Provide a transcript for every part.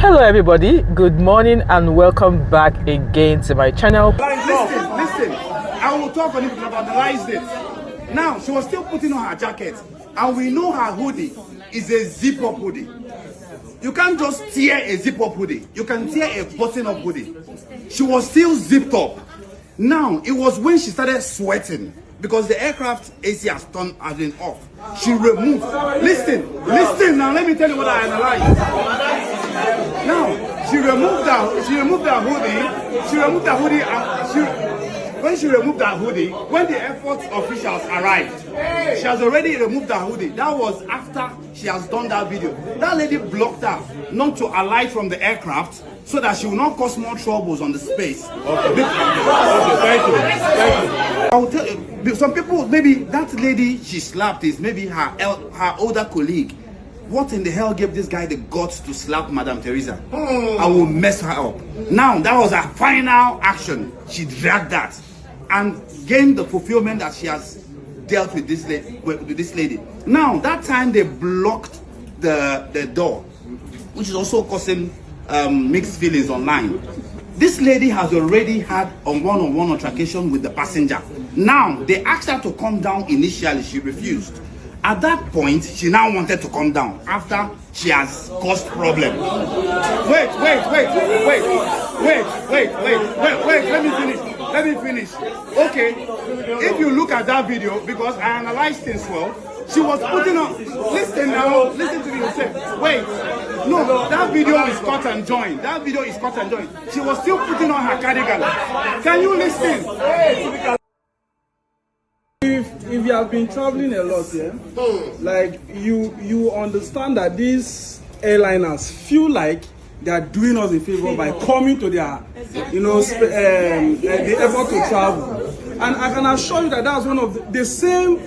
Hello everybody, good morning and welcome back again to my channel. Listen, I will talk on it because I've analyzed it. Now, she was still putting on her jacket, and we know her hoodie is a zip-up hoodie. You can't just tear a zip-up hoodie. You can tear a button-up hoodie. She was still zipped up. Now, it was when she started sweating because the aircraft AC has been off. She removed. Listen. Now, let me tell you what I analyzed. Now, she removed her hoodie, when she removed her hoodie, when the airport officials arrived, she has already removed her hoodie. That was after she has done that video. That lady blocked her not to alight from the aircraft so that she will not cause more troubles on the space. Okay, thank you. I will tell you, some people, maybe that lady she slapped is maybe her older colleague. What in the hell gave this guy the guts to slap Madam Teresa? I will mess her up. Now, that was her final action. She dragged that and gained the fulfillment that she has dealt with this lady. Now, that time they blocked the door, which is also causing mixed feelings online. This lady has already had a one-on-one altercation with the passenger. Now, they asked her to come down initially. She refused. At that point, she now wanted to come down after she has caused problem. Wait, let me finish. Okay, if you look at that video, because I analyzed things well, she was putting on, listen to me yourself. Wait, no, that video is cut and joined. She was still putting on her cardigan. Can you listen? If you have been traveling a lot, yeah, like you understand that these airliners feel like they are doing us a favor by coming to their, the effort to travel. And I can assure you that that's one of the same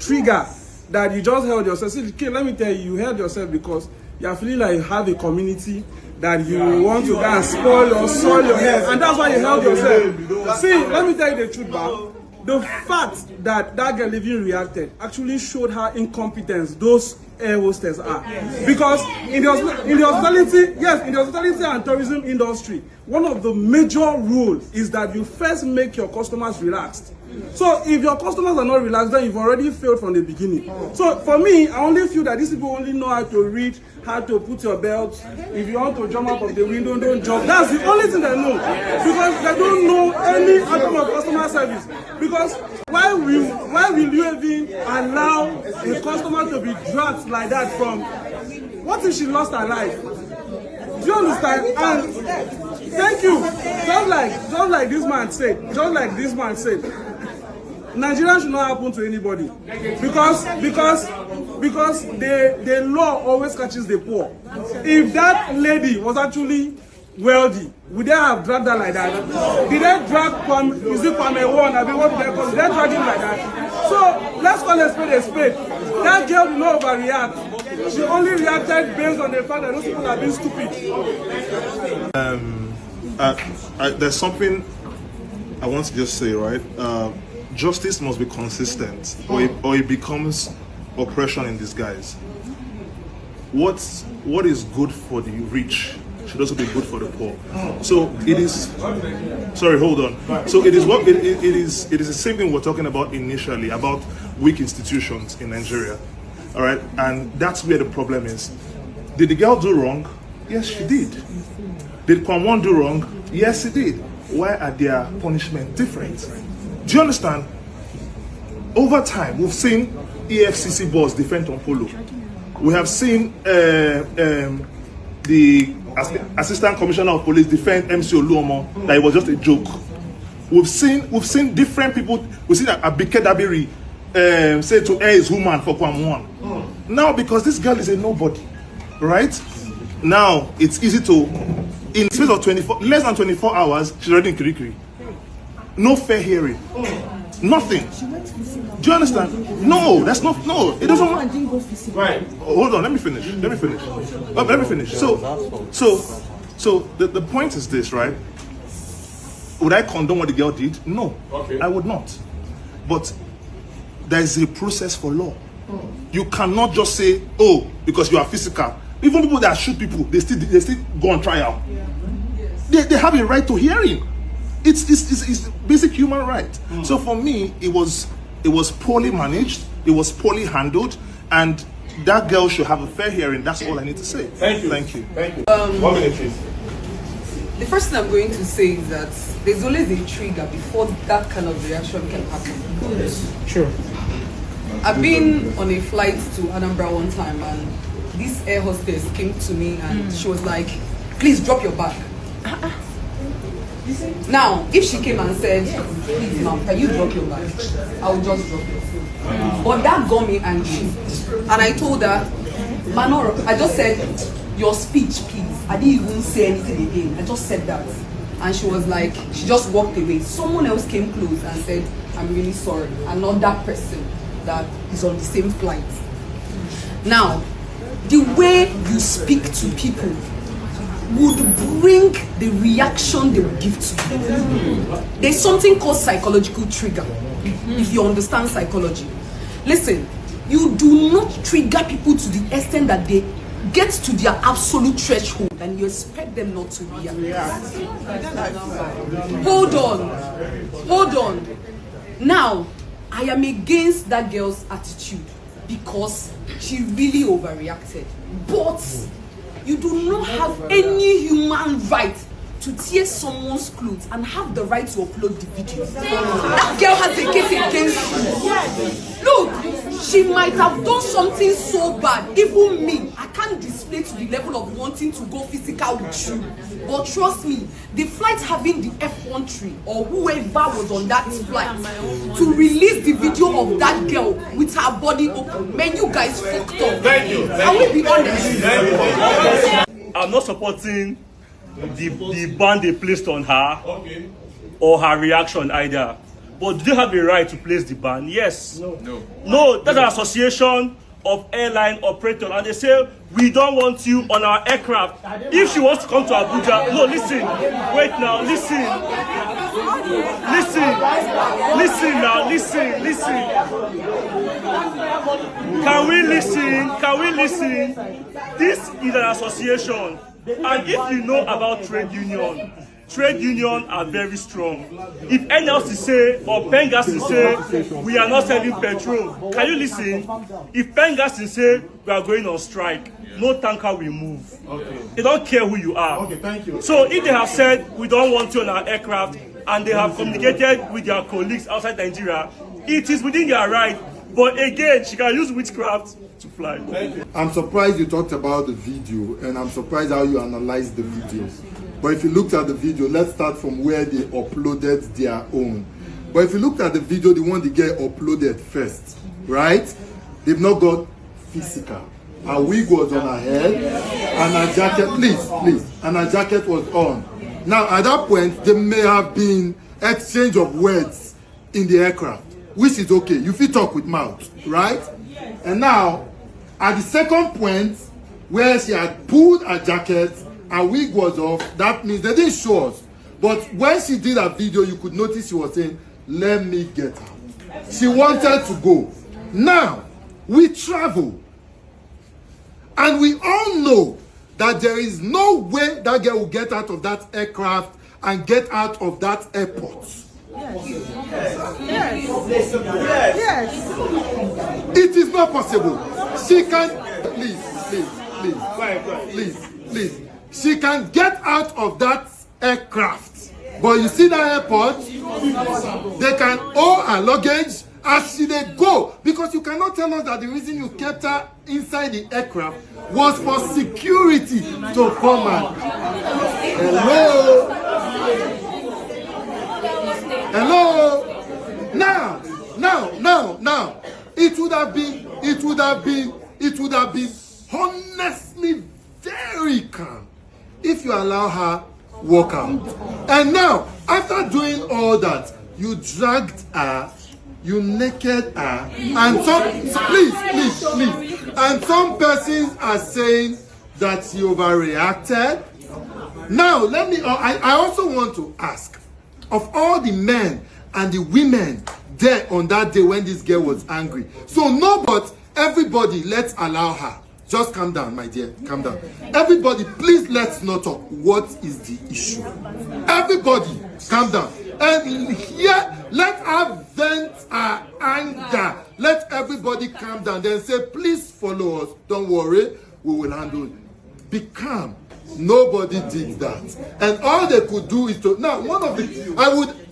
trigger that you just held yourself. See, okay, let me tell you, you held yourself because you are feeling like you have a community that you want to go and spoil or soil your head, and that's why you held yourself. See, let me tell you the truth, man. The fact that that girl even reacted actually showed how incompetent those air hostesses are. Because in the hospitality and tourism industry, one of the major rules is that you first make your customers relaxed. So if your customers are not relaxed, then you've already failed from the beginning. So for me, I only feel that these people only know how to read, how to put your belt. If you want to jump out of the window, don't jump. That's the only thing they know. Because they don't know any aspect of customer service. Because why will you even allow a customer to be dragged like that from? What if she lost her life? Do you understand? And thank you. Just like this man said, Nigerians should not happen to anybody because the law always catches the poor. If that lady was actually wealthy, would they have dragged her like that? Did they drag Kwame? I mean, what did they call it? Did they drag him like that? So let's call a spade. That girl did not overreact. She only reacted based on the fact that those people are being stupid. There's something I want to just say, right? Justice must be consistent, or it becomes oppression in disguise. What is good for the rich should also be good for the poor. So it is. Sorry, hold on. So it is what it is. It is the same thing we're talking about initially about weak institutions in Nigeria. All right, and that's where the problem is. Did the girl do wrong? Yes, she did. Did Kwame do wrong? Yes, he did. Why are their punishment different? Do you understand? Over time, we've seen EFCC boss defend Tom Polo. We have seen the Assistant Commissioner of Police defend MC Oluomo that it was just a joke. We've seen different people. We've seen Abike Dabiri say to air his woman for Kwame. Now, because this girl is a nobody, right? Now it's easy to, in the space of less than 24 hours, she's already in Kirikiri. No fair hearing. Nothing. Do you understand? No, that's not. No, it doesn't work. Right. Hold on. Let me finish. So the point is this, right? Would I condone what the girl did? No, okay. I would not. But there is a process for law. You cannot just say, oh, because you are physical, Even people that shoot people, they still go on trial. They have a right to hearing. It's basic human right. So for me, it was poorly managed, it was poorly handled, and that girl should have a fair hearing. That's all I need to say. Thank you. Thank you. Thank you. 1 minute, please. The first thing I'm going to say is that there's always a trigger before that kind of reaction can happen. Sure. I've been on a flight to Anambra one time, and this air hostess came to me and she was like, please drop your bag. Now, if she came and said, please ma'am, can you drop your bag? I will just drop it. But that got me angry. And I told her, Manoro, I just said, your speech, please. I didn't even say anything again. I just said that. And she was like, she just walked away. Someone else came close and said, I'm really sorry. And not that person that is on the same flight. Now, the way you speak to people would bring the reaction they will give to you. There's something called psychological trigger, if you understand psychology. Listen, you do not trigger people to the extent that they get to their absolute threshold and you expect them not to react. Hold on. Now, I am against that girl's attitude because she really overreacted. But you do not have any human right to tear someone's clothes and have the right to upload the video. That girl has a case against you. Look, she might have done something so bad. Even me, I can't display to the level of wanting to go physical with you. But trust me, the flight having the F1 tree or whoever was on that flight to release the video of that girl with her body open, man, you guys fucked up. Thank you. Can we be honest? I'm not supporting the ban they placed on her or her reaction either. But do they have a right to place the ban? Yes. No, that's an association of airline operators, and they say we don't want you on our aircraft. If she wants to come to Abuja, no, listen, wait now, listen now, listen. Can we listen? This is an association, and if you know about trade unions are very strong. If anyone else to say, or Pengas to say, we are not selling petrol, can you listen? If Pengas to say, we are going on strike, no tanker will move. They don't care who you are. Thank you. So if they have said, we don't want you on our aircraft, and they have communicated with their colleagues outside Nigeria, it is within their right. But again, she can use witchcraft to fly. I'm surprised you talked about the video, and I'm surprised how you analyzed the video. But if you looked at the video, let's start from where they uploaded their own. But if you looked at the video, the one they get uploaded first, right? They've not got physical. Her wig was on her head, and her jacket, please, and her jacket was on. Now, at that point, there may have been exchange of words in the aircraft, which is okay. You fit talk with mouth, right? And now, at the second point, where she had pulled her jacket, her wig was off, that means they didn't show us. But when she did her video, you could notice she was saying, let me get out. She wanted to go. Now, we travel. And we all know that there is no way that girl will get out of that aircraft and get out of that airport. Yes. It is not possible. She can, please. She can get out of that aircraft. But you see that airport, they can owe her luggage as she they go. Because you cannot tell us that the reason you kept her inside the aircraft was for security to come out. Hello. Now. It would have been honestly very calm if you allow her walk out. And now, after doing all that, you dragged her, you naked her, and please, and some persons are saying that she overreacted. Now, I also want to ask, of all the men and the women there on that day when this girl was angry, so no, but everybody, let's allow her Just calm down, my dear. Calm down. Everybody, please let's not talk. What is the issue? Everybody, calm down. And here, let her vent her anger. Let everybody calm down. Then say, please follow us. Don't worry, we will handle it. Be calm. Nobody did that. And all they could do is to... Now, one of the...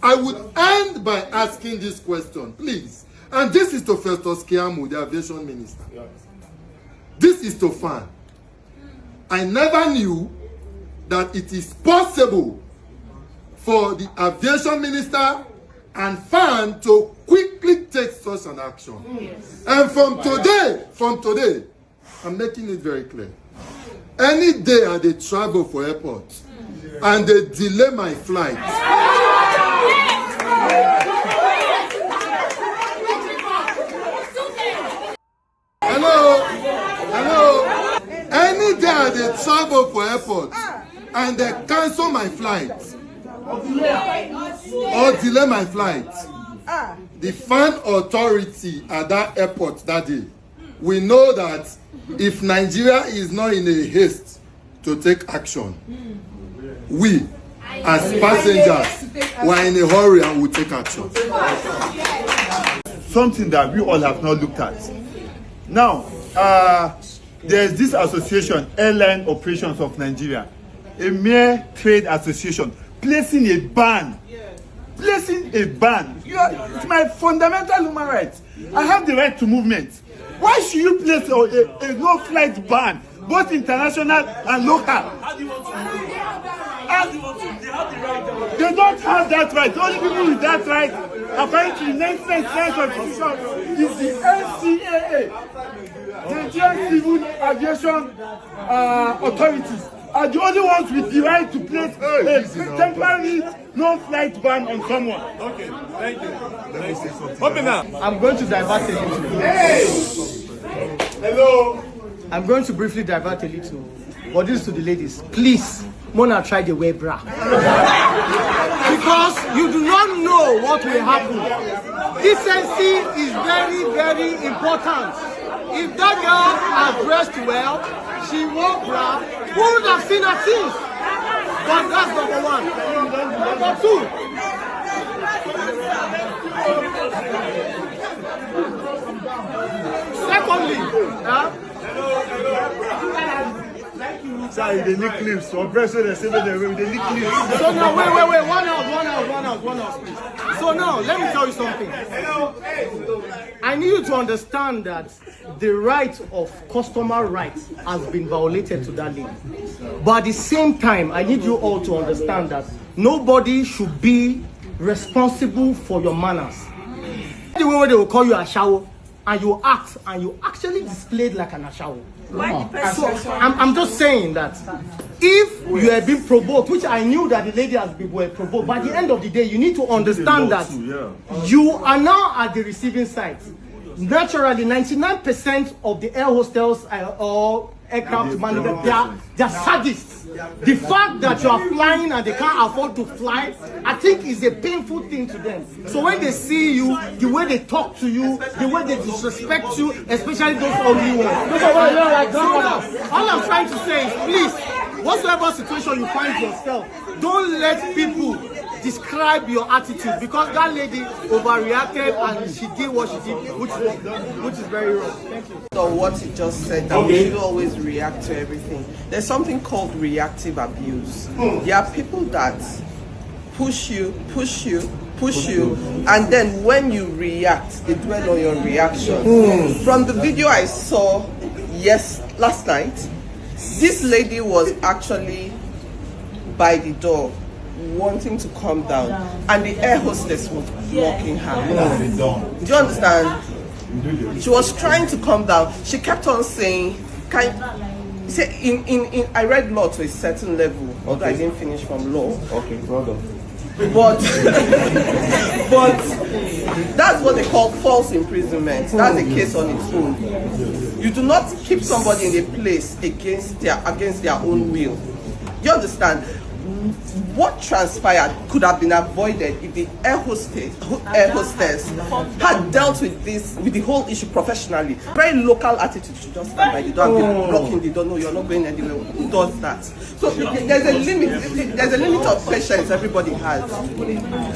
I would end by asking this question, please. And this is to Festus Keyamo, the aviation minister. This is to FAN. I never knew that it is possible for the aviation minister and FAN to quickly take such an action. Yes. And from today, I'm making it very clear. Any day I they travel for airport and they delay my flight. Hello. Any day I they travel for airport and they cancel my flight or delay my flight, the FAN authority at that airport that day, we know that if Nigeria is not in a haste to take action, we as passengers were in a hurry and will take action. Something that we all have not looked at. Now, there's this association, Airline Operations of Nigeria, a mere trade association, placing a ban. It's my fundamental human right. I have the right to movement. Why should you place a no-flight ban, both international and local? How do you want to? They have the right. They don't have that right. The only people with that right, according to the 1999 Constitution, is the NCAA, the Nigerian Civil Aviation Authorities, are the only ones with the right to place a temporary no-flight ban on someone. Okay, thank you. Let me say something. Open up. I'm going to divert a little. Hey! Hello. I'm going to briefly divert a little. But this is to the ladies. Please, Mona, try the wear bra. Because you do not know what will happen. Decency is very, very important. If that girl has dressed well, she wore bra, who would have seen her teeth? But that's number one. Number two. Secondly, Sorry, they need clips. So pressure they say they need clips. So now, wait. One out, please. So now, let me tell you something. I need you to understand that the right of customer rights has been violated to that lady. But at the same time, I need you all to understand that nobody should be responsible for your manners. The way they will call you a shower, and you act, and you actually displayed like an ashawo. So I'm just saying that if you have been provoked, which I knew that the lady has been provoked, by the end of the day, you need to understand that you are now at the receiving side. Naturally, 99% of the air hostels or aircraft managers, they are sadists. The fact that you are flying and they can't afford to fly, I think is a painful thing to them. So when they see you, the way they talk to you, the way they disrespect you, especially those ugly ones. All I'm trying to say is, please, whatsoever situation you find yourself, don't let people describe your attitude, because that lady overreacted and she did what she did, which is very wrong. Thank you. So what he just said, that we should always react to everything. There's something called reactive abuse. There are people that push you, and then when you react, they dwell on your reaction. From the video I saw last night, this lady was actually by the door wanting to come down, and the air hostess was blocking her. Do you understand? She was trying to come down. She kept on saying, I read law to a certain level, although I didn't finish from law. Okay, brother. But that's what they call false imprisonment. That's a case on its own. You do not keep somebody in a place against their own will. You understand? what transpired could have been avoided if the air hostess had dealt with the whole issue professionally. Very local attitude to just stand by the door and be blocking the door. No, you're not going anywhere. Who does that? So there's a limit. There's a limit of patience everybody has.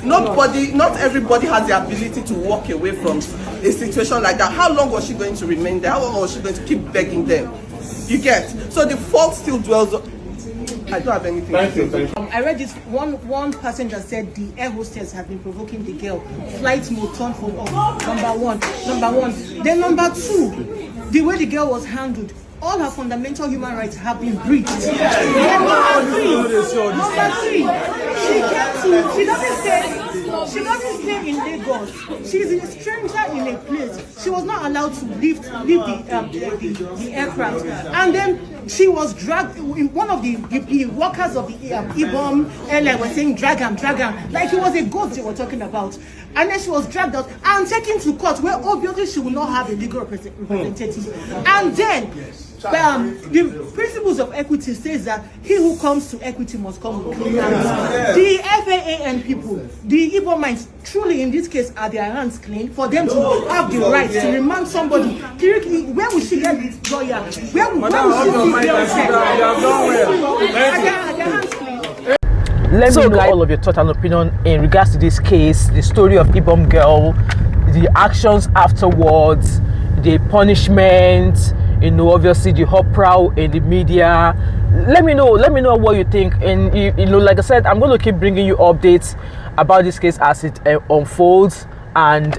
Not everybody has the ability to walk away from a situation like that. How long was she going to remain there? How long was she going to keep begging them? You get? So the fault still dwells. I don't have anything to say. I read this. One passenger said the air hostess had been provoking the girl. Flight mode turned for off. Number one. Then number two, the way the girl was handled. All her fundamental human rights have been breached. Number three, she doesn't stay in Lagos. She's a stranger in a place. She was not allowed to leave the aircraft. And then she was dragged. One of the workers of the Ibom Airline was saying, drag him. Like it was a ghost they were talking about. And then she was dragged out and taken to court where obviously she will not have a legal representative. And then the principles of equity says that he who comes to equity must come with clean hands. The FAA and people, the Ibom minds, truly in this case, are their hands clean for them to have the right to remand somebody. Where will she get this lawyer? Where will she get their hands clean? Let me know all of your thoughts and opinion in regards to this case, the story of Ibom girl, the actions afterwards, the punishment, you know, obviously the uproar in the media. Let me know what you think. And you know, like I said, I'm going to keep bringing you updates about this case as it unfolds, and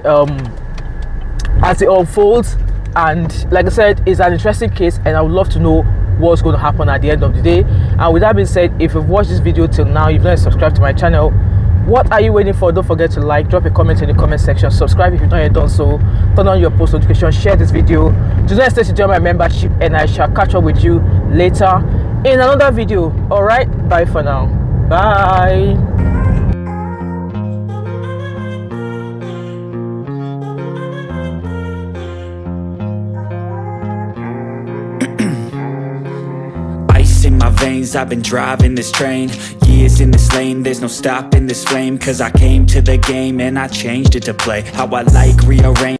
like I said, it's an interesting case, and I would love to know what's going to happen at the end of the day. And with that being said, if you've watched this video till now, you've not subscribed to my channel, what are you waiting for? Don't forget to like, drop a comment in the comment section, subscribe if you've not yet done so, turn on your post notification, share this video. Do not hesitate to join my membership, and I shall catch up with you later in another video. All right, bye for now. Bye. In my veins, I've been driving this train, years in this lane, there's no stopping this flame, cause I came to the game and I changed it to play how I like, rearrange